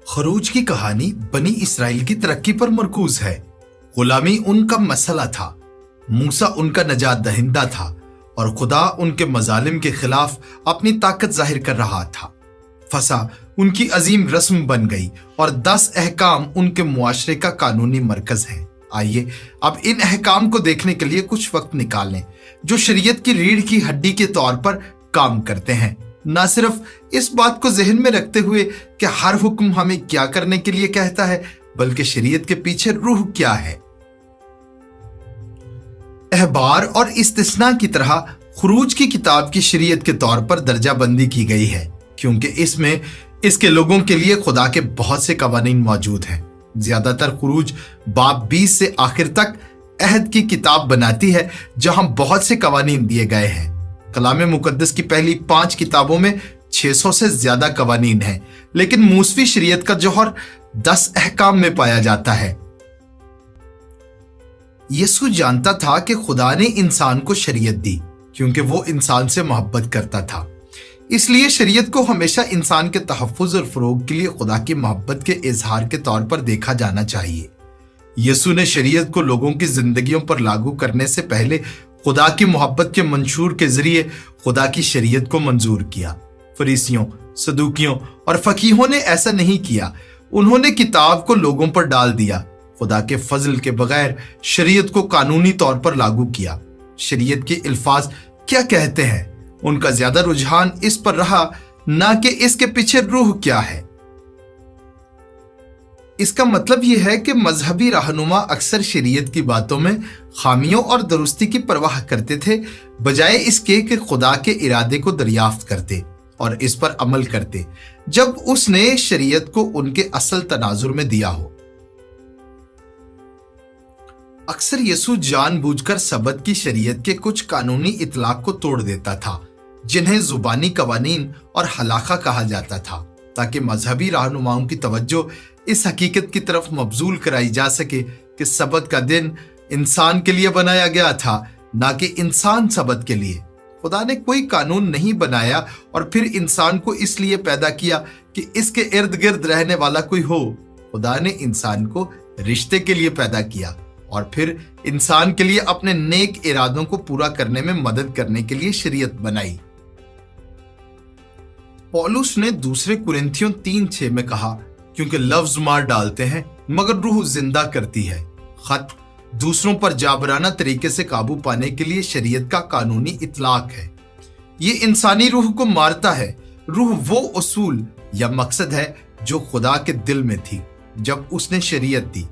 खरूज की कहानी बनी इसराइल की तरक्की पर मरकूज है। गुलामी उनका मसला था, मूसा उनका नजात दहिंदा था और खुदा उनके मजालिम के खिलाफ अपनी ताकत जाहिर कर रहा था। फसा उनकी अजीम रस्म बन गई और 10 अहकाम उनके मुआशरे का कानूनी मरकज है। आइए अब इन अहकाम को देखने के लिए कुछ वक्त निकाल लें जो शरीयत की रीढ़ की हड्डी के तौर पर काम करते हैं। ना सिर्फ इस बात को जहन में रखते हुए कि हर हुक्म हमें क्या करने के लिए कहता है, बल्कि शरीयत के पीछे रूह क्या है। अहबार और इस्तिस्ना की तरह खुरूज की किताब की शरीयत के तौर पर दर्जा बंदी की गई है, क्योंकि इसमें इसके लोगों के लिए खुदा के बहुत से कवानीन मौजूद हैं। ज्यादातर खुरूज बाब 20 से आखिर तक अहद की किताब बनाती है, जहां बहुत से कवानीन दिए गए हैं। कलाम मुकद्दस की पहली 5 किताबों में 600 से ज्यादा कवानीन हैं, लेकिन मूसवी शरीयत का जौहर 10 अहकाम में पाया जाता है। यीशु जानता था कि खुदा ने इंसान को शरीयत दी क्योंकि वो इंसान से मोहब्बत करता था। इसलिए शरीयत को हमेशा इंसान के तहफ्फुज़ और फरोग के लिए खुदा की मोहब्बत के इजहार के तौर पर देखा जाना चाहिए। यीशु ने शरीयत को लोगों की जिंदगियों पर लागू करने से पहले खुदा की मोहब्बत के मंशूर के जरिए खुदा की शरीयत को मंजूर किया। फरीसियों, सदूकियों और फकीहों ने ऐसा नहीं किया। उन्होंने किताब को लोगों पर डाल दिया, खुदा के फजल के बगैर शरीयत को कानूनी तौर पर लागू किया। शरीयत के अल्फाज क्या कहते हैं, उनका ज्यादा रुझान इस पर रहा, ना कि इसके पीछे रूह क्या है। इसका मतलब यह है कि मजहबी रहनुमा अक्सर शरीयत की बातों में खामियों और दुरुस्ती की परवाह करते थे, बजाय इसके कि खुदा के इरादे को दरियाफ्त करते और इस पर अमल करते जब उसने शरीयत को उनके असल तनाजुर में दिया हो। अक्सर यीशु जानबूझकर सबत की शरीयत के कुछ कानूनी इतलाक को तोड़ देता था, जिन्हें जुबानी कवानीन और हलाका कहा जाता था, ताकि मजहबी रहनुमाओं की तवज्जो इस हकीकत की तरफ मबजूल कराई जा सके कि सबत का दिन इंसान के लिए बनाया गया था, ना कि इंसान सबत के लिए। खुदा ने कोई कानून नहीं बनाया और फिर इंसान को इसलिए पैदा किया कि इसके इर्द गिर्द रहने वाला कोई हो। खुदा ने इंसान को रिश्ते के लिए पैदा किया और फिर इंसान के लिए अपने नेक इरादों को पूरा करने में मदद करने के लिए शरीयत बनाई। पौलुस ने दूसरे कुरिन्थियों 3:6 में कहा, क्योंकि लफ्ज मार डालते हैं मगर रूह जिंदा करती है। खत दूसरों पर जाबराना तरीके से काबू पाने के लिए शरीयत का कानूनी इतलाक है। ये इंसानी रूह को मारता है। रूह वो उसूल या मकसद है जो खुदा के दिल में थी जब उसने शरीयत दी,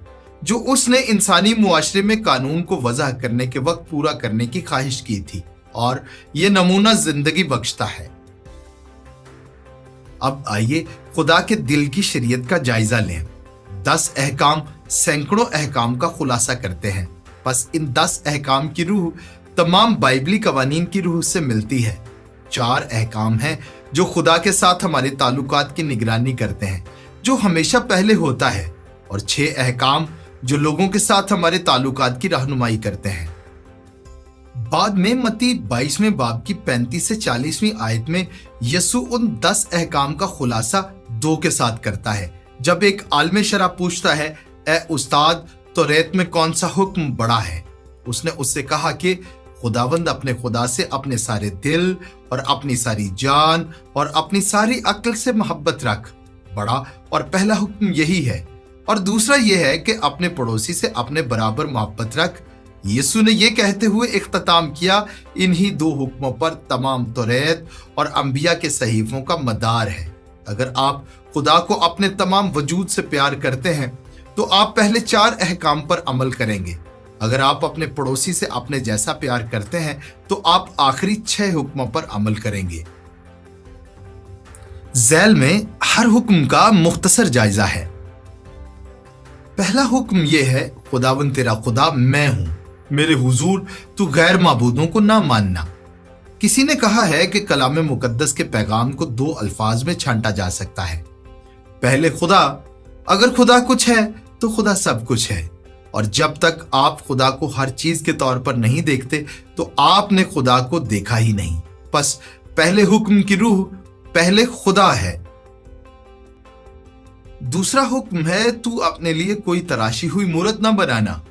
जो उसने इंसानी मुआशरे में कानून को वजह करने के वक्त पूरा करने की ख्वाहिश की थी, और ये नमूना जिंदगी बख्शता है। अब आइए खुदा के दिल की शरीयत का जायजा लें। 10 अहकाम सैकड़ों अहकाम का खुलासा करते हैं। बस इन 10 अहकाम की रूह तमाम बाइबली कवानीन की रूह से मिलती है। 4 अहकाम हैं जो खुदा के साथ हमारे ताल्लुकात की निगरानी करते हैं, जो हमेशा पहले होता है, और 6 अहकाम जो लोगों के साथ हमारे ताल्लुकात की रहनुमाई करते हैं। बाद में मत्ती 22वें बाब की 35 से 40वीं आयत में यीशु उन 10 अहकाम का खुलासा 2 के साथ करता है। जब एक आलमे शरा पूछता है, ए उस्ताद, तौरात में कौन सा हुक्म बड़ा है? उसने उससे कहा कि खुदावंद अपने खुदा से अपने सारे दिल और अपनी सारी जान और अपनी सारी अक्ल से मोहब्बत रख। बड़ा और पहला हुक्म यही है, और दूसरा यह है कि अपने पड़ोसी से अपने बराबर मोहब्बत रख। यीशु ने यह कहते हुए इख्तिताम किया, इन्हीं 2 हुक्मों पर तमाम तौरात और अंबिया के सहीफों का मदार है। अगर आप खुदा को अपने तमाम वजूद से प्यार करते हैं तो आप पहले 4 अहकाम पर अमल करेंगे। अगर आप अपने पड़ोसी से अपने जैसा प्यार करते हैं तो आप आखिरी 6 हुक्मों पर अमल करेंगे। झैल में हर हुक्म का मुख्तसर जायजा है। पहला हुक्म यह है, खुदावंद तेरा खुदा मैं हूं, मेरे हुजूर तू गैर माबूदों को ना मानना। किसी ने कहा है कि कलाम मुकद्दस के पैगाम को 2 अल्फाज में छांटा जा सकता है। पहले खुदा, अगर खुदा कुछ है तो खुदा सब कुछ है, और जब तक आप खुदा को हर चीज के तौर पर नहीं देखते तो आपने खुदा को देखा ही नहीं। बस पहले हुक्म की रूह पहले खुदा है। दूसरा हुक्म है तू अपने लिए कोई तराशी हुई मूरत न बनाना।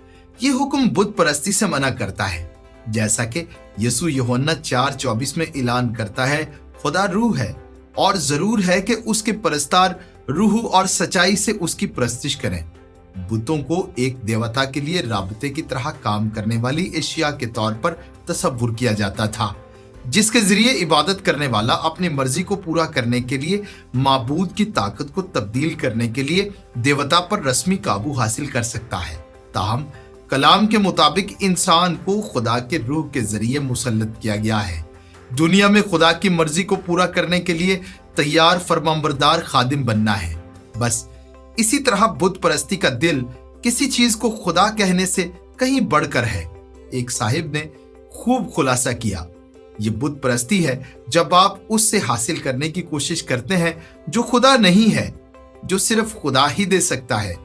ये हुक्म बुत परस्ती से मना करता है, जैसा कि यीशु यूहन्ना 4:24 में ऐलान करता है, खुदा रूह है और जरूर है कि उसके परस्तार रूह और सच्चाई से उसकी परस्तिश करें। बुतों को एक देवता के लिए राबते की तरह काम करने वाली एशिया के तौर पर तस्वुर किया जाता था, जिसके जरिए इबादत करने वाला अपनी मर्जी को पूरा करने के लिए माबूद की ताकत को तब्दील करने के लिए देवता पर रस्मी काबू हासिल कर सकता है। ताहम कलाम के मुताबिक इंसान को खुदा के रूह के जरिए मुसल्लत किया गया है। दुनिया में खुदा की मर्जी को पूरा करने के लिए तैयार फरमाबरदार खादिम बनना है। बस इसी तरह बुत परस्ती का दिल किसी चीज को खुदा कहने से कहीं बढ़कर है। एक साहिब ने खूब खुलासा किया, ये बुत परस्ती है जब आप उससे हासिल करने की कोशिश करते हैं जो खुदा नहीं है, जो सिर्फ खुदा ही दे सकता है,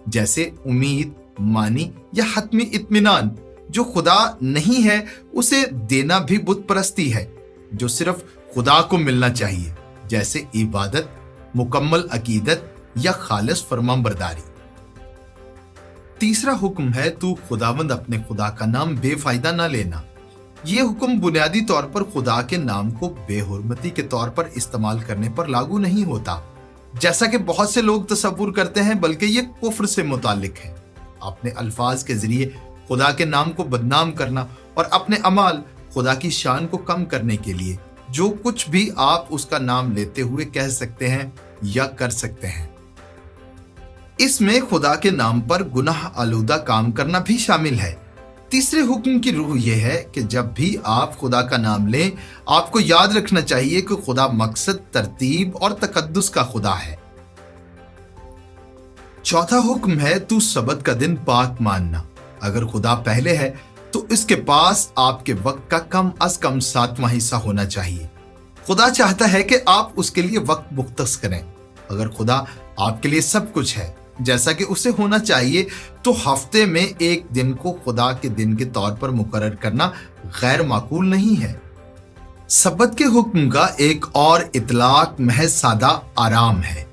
जैसे उम्मीद, मानी या हतमी इत्मीनान। जो खुदा नहीं है उसे देना भी बुत परस्ती है, जो सिर्फ खुदा को मिलना चाहिए, जैसे इबादत, मुकम्मल अकीदत या खालिस फरमाबरदारी। तीसरा हुक्म है तू खुदावंद अपने खुदा का नाम बेफायदा ना लेना। यह हुक्म बुनियादी तौर पर खुदा के नाम को बेहुरमती के तौर पर इस्तेमाल करने पर लागू नहीं होता, जैसा कि बहुत से लोग तसव्वुर करते हैं, बल्कि ये कुफ्र से मुतालिक है। अपने अल्फाज के जरिए खुदा के नाम को बदनाम करना और अपने अमाल खुदा की शान को कम करने के लिए जो कुछ भी आप उसका नाम लेते हुए कह सकते हैं या कर सकते हैं, इसमें खुदा के नाम पर गुनाह आलूदा काम करना भी शामिल है। तीसरे हुक्म की रूह यह है कि जब भी आप खुदा का नाम लें, आपको याद रखना चाहिए कि खुदा मकसद, तरतीब और तकद्दुस का खुदा है। चौथा हुक्म है तू सबत का दिन पाक मानना। अगर खुदा पहले है तो इसके पास आपके वक्त का कम अज कम 7वां हिस्सा होना चाहिए। खुदा चाहता है कि आप उसके लिए वक्त मुख्तस करें। अगर खुदा आपके लिए सब कुछ है जैसा कि उसे होना चाहिए, तो हफ्ते में एक दिन को खुदा के दिन के तौर पर मुकर्रर करना गैर माकूल नहीं है। सबत के हुक्म का एक और इतलाक महज सादा आराम है।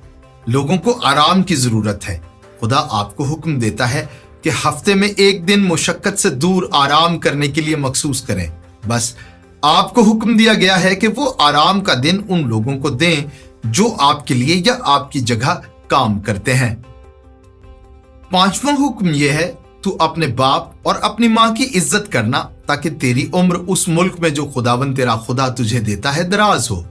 लोगों को आराम की जरूरत है। खुदा आपको हुक्म देता है कि हफ्ते में एक दिन मुशक्कत से दूर आराम करने के लिए मखसूस करें। बस आपको हुक्म दिया गया है कि वो आराम का दिन उन लोगों को दें जो आपके लिए या आपकी जगह काम करते हैं। पांचवां हुक्म यह है तू अपने बाप और अपनी माँ की इज्जत करना, ताकि तेरी उम्र उस मुल्क में जो खुदावंद तेरा खुदा तुझे देता है दराज हो।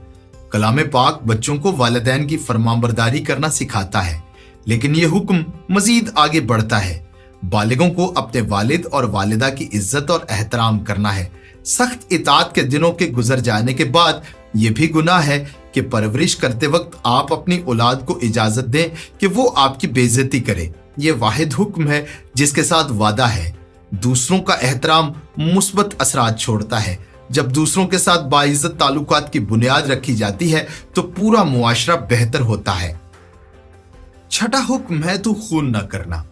कलाम पाक बच्चों को वालिदैन की फरमाबरदारी करना सिखाता है, लेकिन यह हुक्म मजीद आगे बढ़ता है। बालिगों को अपने वालिद और वालिदा की इज्जत और एहतराम करना है। सख्त इताअत के दिनों के गुजर जाने के बाद यह भी गुनाह है कि परवरिश करते वक्त आप अपनी औलाद को इजाजत दें कि वो आपकी बेइज्जती करे। ये वाहिद हुक्म है जिसके साथ वादा है। दूसरों का एहतराम मुस्बत असरात छोड़ता है। जब दूसरों के साथ बाइज्जत ताल्लुकात की बुनियाद रखी जाती है तो पूरा मुआशरा बेहतर होता है। छठा हुक्म है तू खून न करना।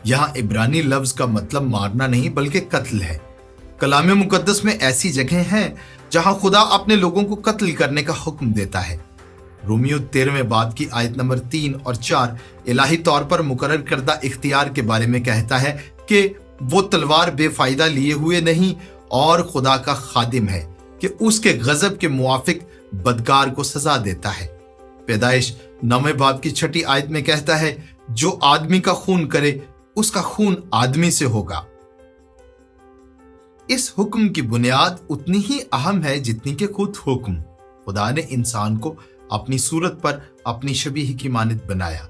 यहाँ इब्रानी लफ्ज का मतलब मारना नहीं बल्कि कत्ल है। कलाम मुकद्दस में ऐसी जगह हैं जहां खुदा अपने लोगों को कत्ल करने का हुक्म देता है। रोमियो 13वें बाब की आयत नंबर 3 और 4 इलाही तौर पर मुकर्रर करदा इख्तियार के बारे में कहता है कि वो तलवार बेफायदा लिए हुए नहीं और खुदा का खादिम है कि उसके गजब के मुआफिक बदकार को सजा देता है। पैदाइश 9वें बाब की 6ठी आयत में कहता है जो आदमी का खून करे उसका खून आदमी से होगा। इस हुक्म की बुनियाद उतनी ही अहम है जितनी कि खुद हुक्म। खुदा ने इंसान को अपनी सूरत पर अपनी शबीह की मानद बनाया।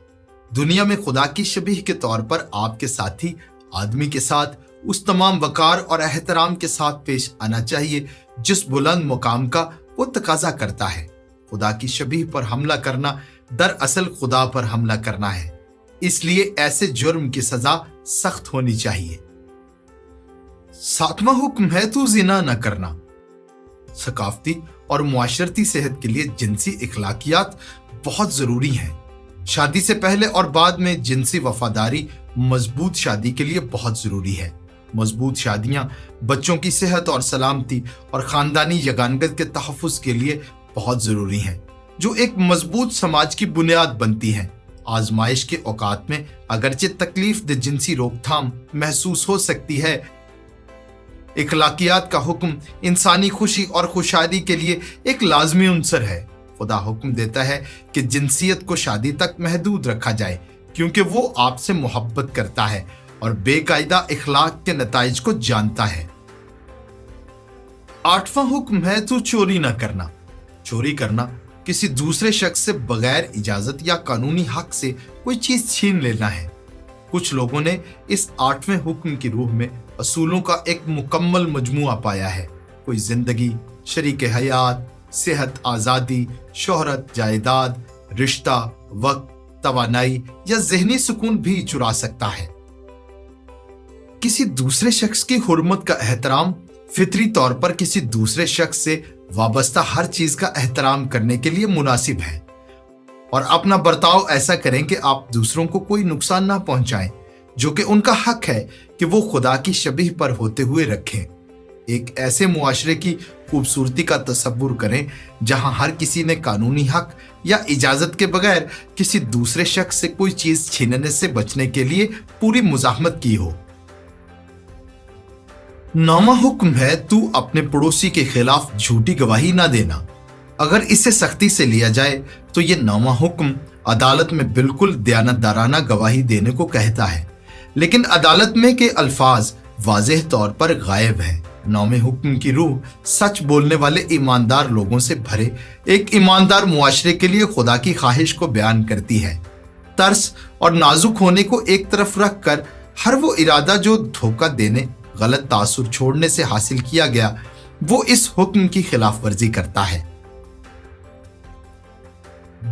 दुनिया में खुदा की शबीह के तौर पर आपके साथी आदमी के साथ उस तमाम वकार और एहतराम के साथ पेश आना चाहिए जिस बुलंद मुकाम का वो तकाजा करता है। खुदा की शबीह पर हमला करना दरअसल खुदा पर हमला करना है, इसलिए ऐसे जुर्म की सजा सख्त होनी चाहिए। 7वां हुक्म है तू जिना न करना। सकाफती और मुआशरती सेहत के लिए जिनसी इखलाकियात बहुत जरूरी हैं। शादी से पहले और बाद में जिनसी वफादारी मजबूत शादी के लिए बहुत जरूरी है। मजबूत शादियां बच्चों की सेहत और सलामती और खानदानी यगानगत के तहफ़्फ़ुज़ के लिए बहुत जरूरी हैं, जो एक मजबूत समाज की बुनियाद बनती हैं। आजमाइश के औकात में अगरचे तकलीफ दे जिनसी रोकथाम महसूस हो सकती है, इखलाकियात का हुक्म इंसानी खुशी और खुशहाली के लिए एक लाजमी उनसर है। खुदा हुक्म देता है कि जिनसियत को शादी तक महदूद रखा जाए क्योंकि वो आपसे मोहब्बत करता है और बेकायदा इखलाक के नताइज को जानता है। 8वां हुक्म है तू चोरी ना करना। चोरी करना किसी दूसरे शख्स से बगैर इजाजत या कानूनी हक से कोई चीज छीन लेना है। कुछ लोगों ने इस 8वें हुक्म की रूह में असूलों का एक मुकम्मल मजमुआ पाया है। कोई जिंदगी, शरीक हयात, सेहत, आजादी, शोहरत, जायदाद, रिश्ता, वक्त, तवानाई या जहनी सुकून भी चुरा सकता है। किसी दूसरे शख्स की हुर्मत का एहतराम फितरी तौर पर किसी दूसरे शख्स से वाबस्ता हर चीज का एहतराम करने के लिए मुनासिब है और अपना बर्ताव ऐसा करें कि आप दूसरों को कोई नुकसान ना पहुंचाएं, जो कि उनका हक है कि वो खुदा की शबीह पर होते हुए रखें। एक ऐसे मुआशरे की खूबसूरती का तसव्वुर करें जहां हर किसी ने कानूनी हक या इजाजत के बगैर किसी दूसरे शख्स से कोई चीज छीनने से बचने के लिए पूरी मुजाहमत की हो। 9वां हुक्म है तू अपने पड़ोसी के खिलाफ झूठी गवाही ना देना। अगर इसे सख्ती से लिया जाए तो ये 9वां हुक्म अदालत में बिल्कुल दयानतदाराना गवाही देने को कहता है, लेकिन अदालत में के अल्फाज वाज़ेह तौर पर गायब है। 9वें हुक्म की रूह सच बोलने वाले ईमानदार लोगों से भरे एक ईमानदार मुआशरे के लिए खुदा की ख्वाहिश को बयान करती है। तर्स और नाजुक होने को एक तरफ रख कर हर वो इरादा जो धोखा देने, गलत तासुर छोड़ने से हासिल किया गया, वो इस हुक्म की खिलाफ वर्जी करता है।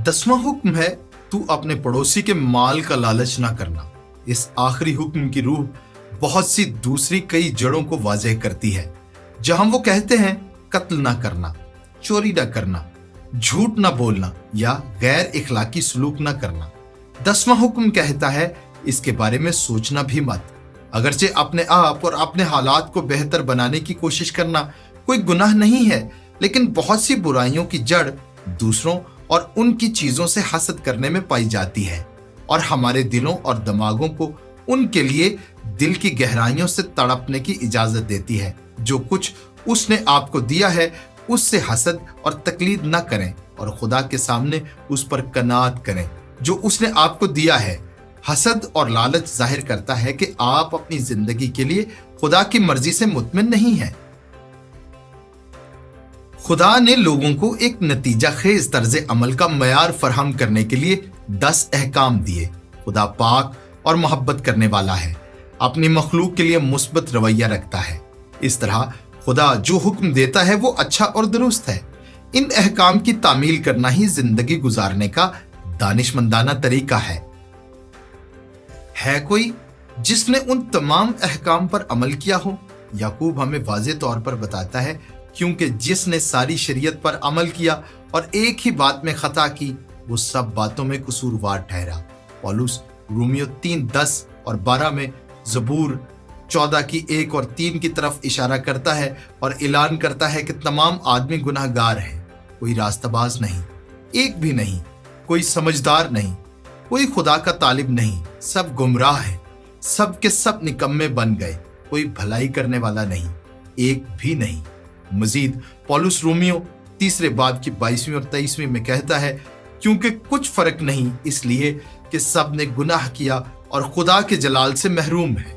10वां हुक्म है तू अपने पड़ोसी के माल का लालच ना करना। इस आखिरी हुक्म की रूह बहुत सी दूसरी कई जड़ों को वाज़ेह करती है, जहां वो कहते हैं कत्ल ना करना, चोरी ना करना, झूठ ना बोलना या गैर इखलाकी सलूक ना करना। 10वां हुक्म कहता है इसके बारे में सोचना भी मत। अगरचे अपने आप और अपने हालात को बेहतर बनाने की कोशिश करना कोई गुनाह नहीं है, लेकिन बहुत सी बुराइयों की जड़ दूसरों और उनकी चीजों से हसद करने में पाई जाती है और हमारे दिलों और दिमागों को उनके लिए दिल की गहराइयों से तड़पने की इजाजत देती है। जो कुछ उसने आपको दिया है उससे हसद और तकलीद न करें और खुदा के सामने उस पर कनात करें जो उसने आपको दिया है। हसद और लालच जाहिर करता है कि आप अपनी जिंदगी के लिए खुदा की मर्जी से मुतमिन नहीं हैं। खुदा ने लोगों को एक नतीजा खेज तर्ज अमल का मयार फराहम करने के लिए 10 अहकाम दिए। खुदा पाक और मोहब्बत करने वाला है, अपनी मखलूक के लिए मुस्बत रवैया रखता है। इस तरह खुदा जो हुक्म देता है वो अच्छा और दुरुस्त है। इन अहकाम की तामील करना ही जिंदगी गुजारने का दानिशमंदाना तरीका है कोई जिसने उन तमाम अहकाम पर अमल किया हो? याकूब हमें वाज़े तौर पर बताता है क्योंकि जिसने सारी शरीयत पर अमल किया और एक ही बात में खता की वो सब बातों में कसूरवार ठहरा। पौलुस रोमियो 3:10 और 12 में ज़बूर 14 की 1 और 3 की तरफ इशारा करता है और ऐलान करता है कि तमाम आदमी गुनाहगार हैं, कोई रास्ताबाज नहीं, एक भी नहीं, कोई समझदार नहीं, कोई खुदा का तालिब नहीं, सब गुमराह हैं, सब के सब निकम्मे बन गए, कोई भलाई करने वाला नहीं, एक भी नहीं। मजीद पौलुस रोमियो 3 बाब की 22वीं और 23वीं में कहता है क्योंकि कुछ फर्क नहीं इसलिए कि सब ने गुनाह किया और खुदा के जलाल से महरूम है।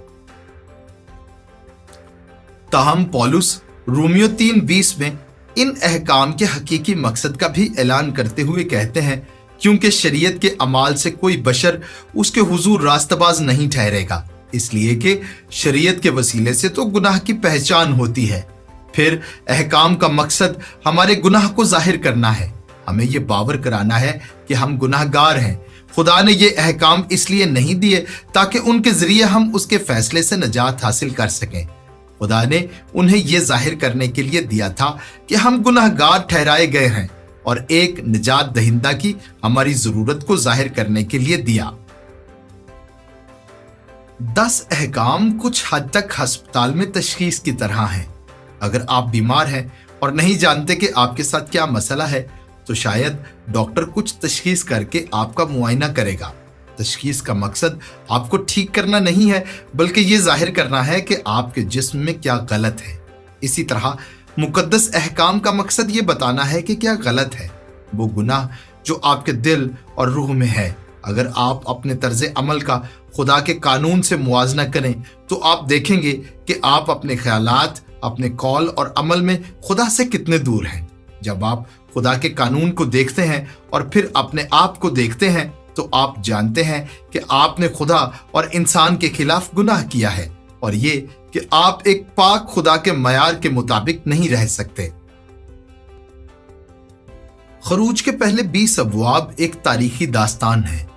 ताहम पौलुस रोमियो 3:20 में इन अहकाम के हकीकी मकसद का भी ऐलान करते हुए कहते हैं क्योंकि शरीयत के अमाल से कोई बशर उसके हुजूर रास्तबाज नहीं ठहरेगा, इसलिए कि शरीयत के वसीले से तो गुनाह की पहचान होती है। फिर अहकाम का मकसद हमारे गुनाह को जाहिर करना है, हमें ये बावर कराना है कि हम गुनाहगार हैं। खुदा ने ये अहकाम इसलिए नहीं दिए ताकि उनके जरिए हम उसके फैसले से निजात हासिल कर सकें। खुदा ने उन्हें यह जाहिर करने के लिए दिया था कि हम गुनाहगार ठहराए गए हैं और एक निजात दहिंदा की हमारी जरूरत को जाहिर करने के लिए दिया। 10 अहकाम कुछ हद तक अस्पताल में तशखीस की तरह हैं। अगर आप बीमार हैं और नहीं जानते कि आपके साथ क्या मसला है तो शायद डॉक्टर कुछ तशखीस करके आपका मुआयना करेगा तशखीस का मकसद आपको ठीक करना नहीं है, बल्कि ये जाहिर करना है कि आपके जिस्म में क्या गलत है। इसी तरह मुकद्दस अहकाम का मकसद ये बताना है कि क्या गलत है, वो गुनाह जो आपके दिल और रूह में है। अगर आप अपने तर्ज अमल का खुदा के कानून से मुआजना करें तो आप देखेंगे कि आप अपने ख्यालात, अपने कौल और अमल में खुदा से कितने दूर हैं। जब आप खुदा के कानून को देखते हैं और फिर अपने आप को देखते हैं तो आप जानते हैं कि आपने खुदा और इंसान के खिलाफ गुनाह किया है, और ये कि आप एक पाक खुदा के मयार के मुताबिक नहीं रह सकते। खरूज के पहले 20 अबवाब एक तारीखी दास्तान है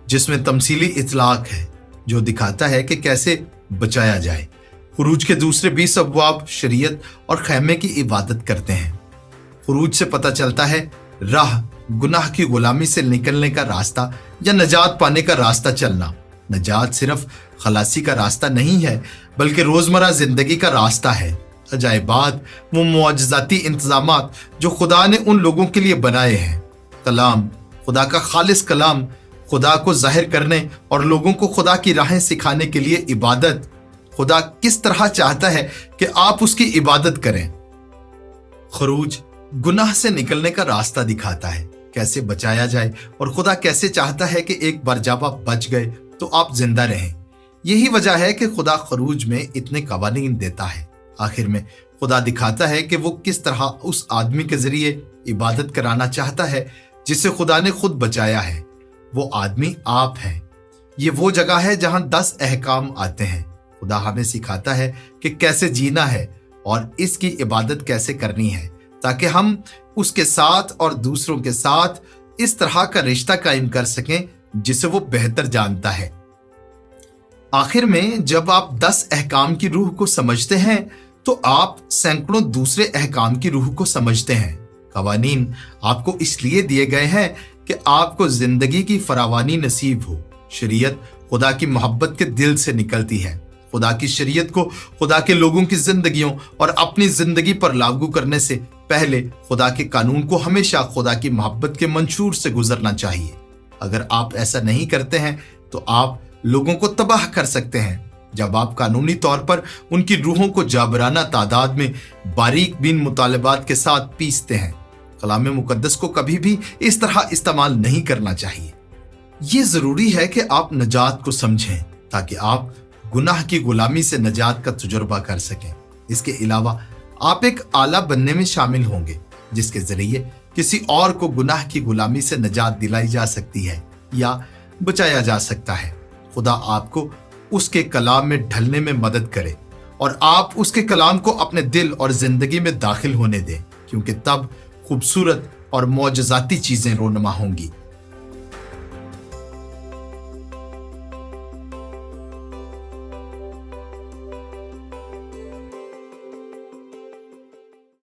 जिसमें तमसीली इतलाक है जो दिखाता है कि कैसे बचाया जाए। खरूज के दूसरे 20 अबवाब शरीयत और खैमे की इबादत करते हैं। खरूज से पता चलता है राह, गुनाह की गुलामी से निकलने का रास्ता या नजात पाने का रास्ता चलना। नजात सिर्फ खलासी का रास्ता नहीं है, बल्कि रोजमर्रा जिंदगी का रास्ता है। अजायबात, वो मुआजिजाती इंतजामात जो खुदा ने उन लोगों के लिए बनाए हैं। कलाम, खुदा का खालिस कलाम, खुदा को जाहिर करने और लोगों को खुदा की राहें सिखाने के लिए इबादत। खुदा किस तरह चाहता है कि आप उसकी इबादत करें। खरूज गुनाह से निकलने का रास्ता दिखाता है, कैसे बचाया जाए, और खुदा कैसे चाहता है कि एक बार जब आप बच गए तो आप जिंदा रहें। यही वजह है कि खुदा खरूज में इतने कवानीन देता है। आखिर में खुदा दिखाता है कि वो किस तरह उस आदमी के जरिए इबादत कराना चाहता है जिसे खुदा ने खुद बचाया है। वो आदमी आप हैं। ये वो जगह है जहां 10 अहकाम आते हैं। खुदा हमें सिखाता है कि कैसे जीना है और इसकी इबादत कैसे करनी है, ताकि हम उसके साथ और दूसरों के साथ इस तरह का रिश्ता कायम कर सकें जिसे वो बेहतर जानता है। आखिर में जब आप 10 अहकाम की रूह को समझते हैं तो आप सैकड़ों दूसरे अहकाम की रूह को समझते हैं। कवानीन आपको इसलिए दिए गए हैं कि आपको जिंदगी की फरावानी नसीब हो। शरीयत खुदा की मोहब्बत के दिल से निकलती है। खुदा की शरीयत को खुदा के लोगों की जिंदगियों और अपनी जिंदगी पर लागू करने से पहले खुदा के कानून को हमेशा खुदा की मोहब्बत के मंशूर से गुजरना चाहिए। अगर आप ऐसा नहीं करते हैं तो आप लोगों को तबाह कर सकते हैं। जब आप कानूनी तौर पर उनकी रूहों को जाबराना तादाद में बारीक बीन मुतालबात के साथ पीसते हैं। कलाम मुकद्दस को कभी भी इस तरह इस्तेमाल नहीं करना चाहिए। ये जरूरी है कि आप नजात को समझें ताकि आप गुनाह की गुलामी से नजात का तजुर्बा कर सकें। इसके अलावा आप एक आला बनने में शामिल होंगे जिसके जरिए किसी और को गुनाह की गुलामी से नजात दिलाई जा सकती है या बचाया जा सकता है। खुदा आपको उसके कलाम में ढलने में मदद करे और आप उसके कलाम को अपने दिल और जिंदगी में दाखिल होने दें, क्योंकि तब खूबसूरत और मौजज़ाती चीजें रोनमा होंगी।